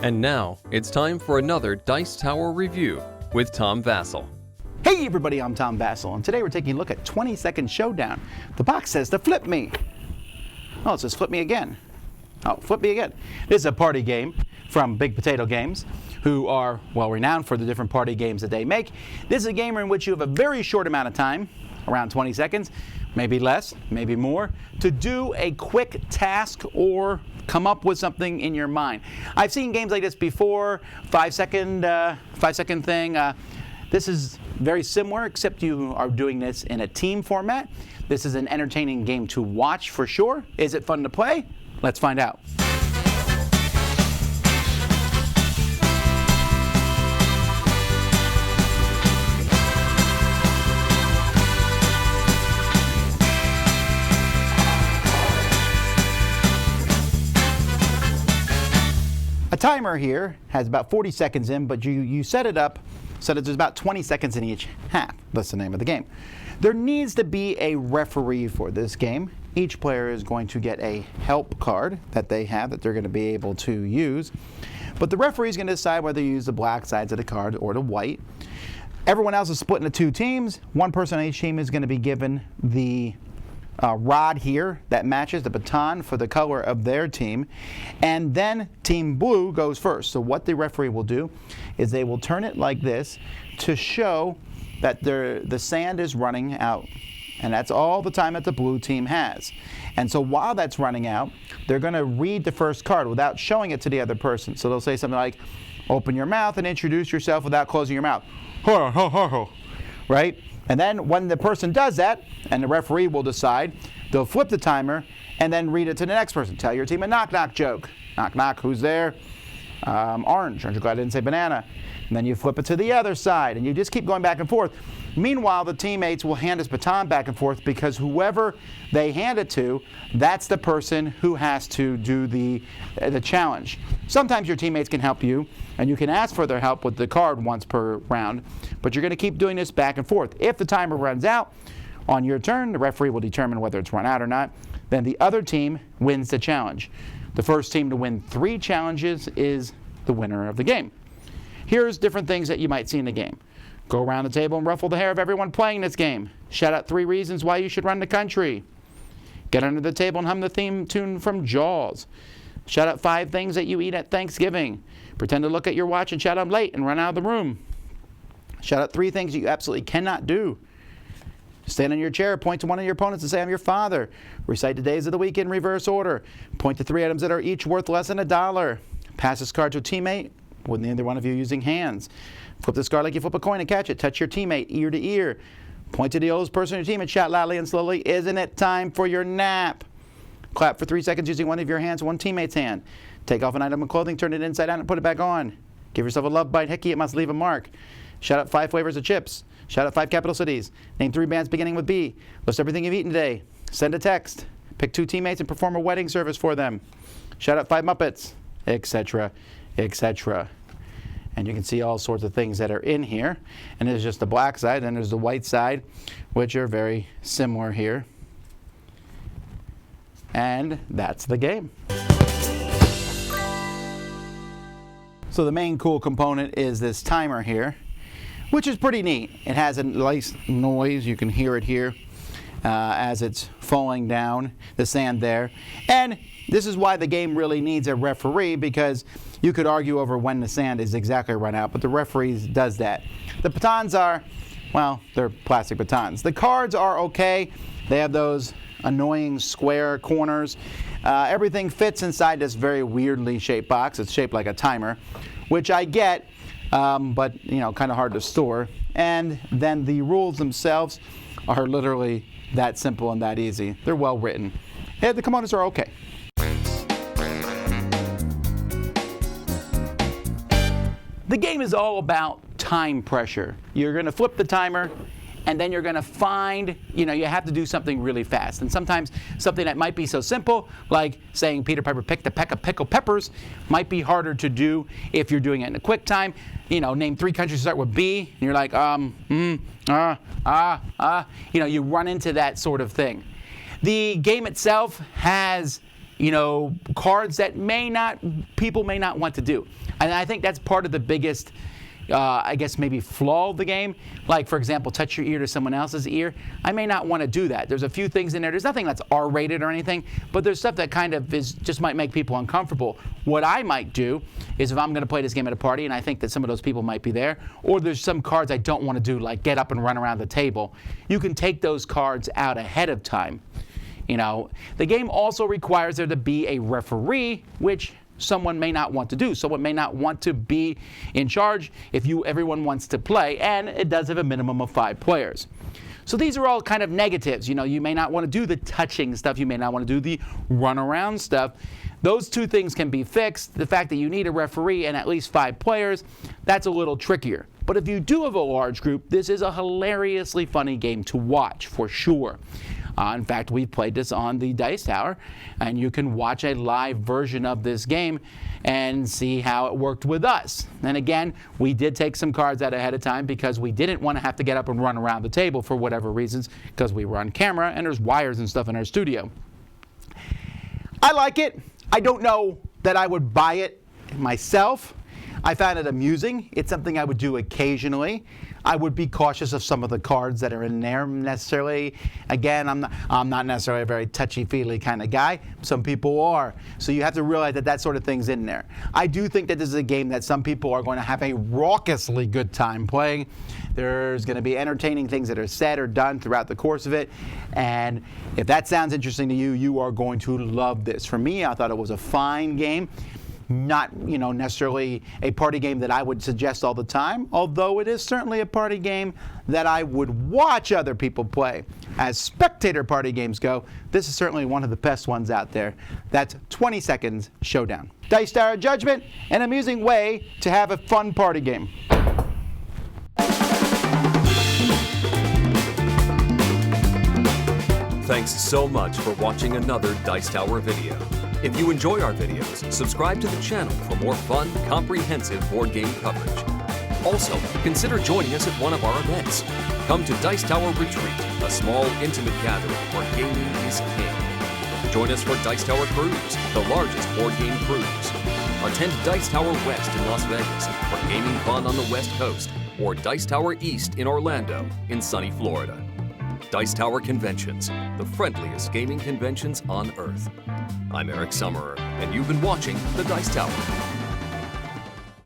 And now, it's time for another Dice Tower review with Tom Vasel. Hey everybody, I'm Tom Vasel, and today we're taking a look at 20-second Showdown. The box says to flip me. Oh, it says flip me again. Oh, flip me again. This is a party game from Big Potato Games, who are well renowned for the different party games that they make. This is a game in which you have a very short amount of time, around 20 seconds, maybe less, maybe more, to do a quick task or come up with something in your mind. I've seen games like this before, 5-second thing. This is very similar, except you are doing this in a team format. This is an entertaining game to watch for sure. Is it fun to play? Let's find out. A timer here has about 40 seconds in, but you set it up so that there's about 20 seconds in each half. That's the name of the game. There needs to be a referee for this game. Each player is going to get a help card that they have that they're going to be able to use. But the referee is going to decide whether you use the black sides of the card or the white. Everyone else is split into two teams. One person on each team is going to be given the rod here that matches the baton for the color of their team, and then Team Blue goes first. So what the referee will do is they will turn it like this to show that the sand is running out, and that's all the time that the blue team has. And so while that's running out, they're going to read the first card without showing it to the other person. So they'll say something like, open your mouth and introduce yourself without closing your mouth. Right? And then when the person does that, and the referee will decide, they'll flip the timer and then read it to the next person. Tell your team a knock-knock joke. Knock-knock, who's there? Orange. Aren't you glad I didn't say banana? And then you flip it to the other side, and you just keep going back and forth. Meanwhile, the teammates will hand this baton back and forth because whoever they hand it to, that's the person who has to do the challenge. Sometimes your teammates can help you, and you can ask for their help with the card once per round, but you're going to keep doing this back and forth. If the timer runs out on your turn, the referee will determine whether it's run out or not. Then the other team wins the challenge. The first team to win 3 challenges is the winner of the game. Here's different things that you might see in the game. Go around the table and ruffle the hair of everyone playing this game. Shout out 3 reasons why you should run the country. Get under the table and hum the theme tune from Jaws. Shout out 5 things that you eat at Thanksgiving. Pretend to look at your watch and shout I'm late and run out of the room. Shout out 3 things you absolutely cannot do. Stand on your chair, point to one of your opponents and say, I'm your father. Recite the days of the week in reverse order. Point to 3 items that are each worth less than $1. Pass this card to a teammate with neither one of you using hands. Flip this card like you flip a coin and catch it. Touch your teammate ear to ear. Point to the oldest person on your team and shout loudly and slowly, isn't it time for your nap? Clap for 3 seconds using one of your hands, one teammate's hand. Take off an item of clothing, turn it inside out, and put it back on. Give yourself a love bite. Hickey, it must leave a mark. Shout out 5 flavors of chips. Shout out 5 capital cities. Name 3 bands beginning with B. List everything you've eaten today. Send a text. Pick 2 teammates and perform a wedding service for them. Shout out 5 Muppets, etc., etc. And you can see all sorts of things that are in here. And there's just the black side, then there's the white side, which are very similar here. And that's the game. So the main cool component is this timer here, which is pretty neat. It has a nice noise. You can hear it here as it's falling down the sand there. And this is why the game really needs a referee, because you could argue over when the sand is exactly run out, but the referee does that. The batons are, well, they're plastic batons. The cards are okay. They have those annoying square corners. Everything fits inside this very weirdly shaped box. It's shaped like a timer, which I get, but kind of hard to store. And then the rules themselves are literally that simple and that easy. They're well written. Yeah, the components are okay. The game is all about time pressure. You're going to flip the timer, and then you're going to find, you have to do something really fast. And sometimes something that might be so simple, like saying Peter Piper picked a peck of pickled peppers, might be harder to do if you're doing it in a quick time. Name 3 countries that start with B, and you're like, you run into that sort of thing. The game itself has, cards that people may not want to do. And I think that's part of the biggest, I guess maybe flaw of the game. Like, for example, touch your ear to someone else's ear. I may not want to do that. There's a few things in there. There's nothing that's R-rated or anything, but there's stuff that kind of just might make people uncomfortable. What I might do is if I'm going to play this game at a party and I think that some of those people might be there, or there's some cards I don't want to do, like get up and run around the table, you can take those cards out ahead of time. You know, the game also requires there to be a referee, which someone may not want to do. Someone may not want to be in charge if everyone wants to play, and it does have a minimum of 5 players. So these are all kind of negatives. You know, you may not want to do the touching stuff. You may not want to do the run around stuff. Those two things can be fixed. The fact that you need a referee and at least 5 players, that's a little trickier. But if you do have a large group, this is a hilariously funny game to watch for sure. In fact, we've played this on the Dice Tower, and you can watch a live version of this game and see how it worked with us. And again, we did take some cards out ahead of time because we didn't want to have to get up and run around the table for whatever reasons, because we were on camera and there's wires and stuff in our studio. I like it. I don't know that I would buy it myself. I found it amusing. It's something I would do occasionally. I would be cautious of some of the cards that are in there necessarily. Again, I'm not necessarily a very touchy-feely kind of guy. Some people are. So you have to realize that that sort of thing's in there. I do think that this is a game that some people are going to have a raucously good time playing. There's going to be entertaining things that are said or done throughout the course of it. And if that sounds interesting to you, you are going to love this. For me, I thought it was a fine game. Not, you know, necessarily a party game that I would suggest all the time, although it is certainly a party game that I would watch other people play. As spectator party games go, this is certainly one of the best ones out there. That's 20 Seconds Showdown. Dice Tower Judgment, an amusing way to have a fun party game. Thanks so much for watching another Dice Tower video. If you enjoy our videos, subscribe to the channel for more fun, comprehensive board game coverage. Also, consider joining us at one of our events. Come to Dice Tower Retreat, a small, intimate gathering where gaming is king. Join us for Dice Tower Cruise, the largest board game cruise. Attend Dice Tower West in Las Vegas for gaming fun on the West Coast, or Dice Tower East in Orlando in sunny Florida. Dice Tower Conventions, the friendliest gaming conventions on Earth. I'm Eric Summerer, and you've been watching the Dice Tower.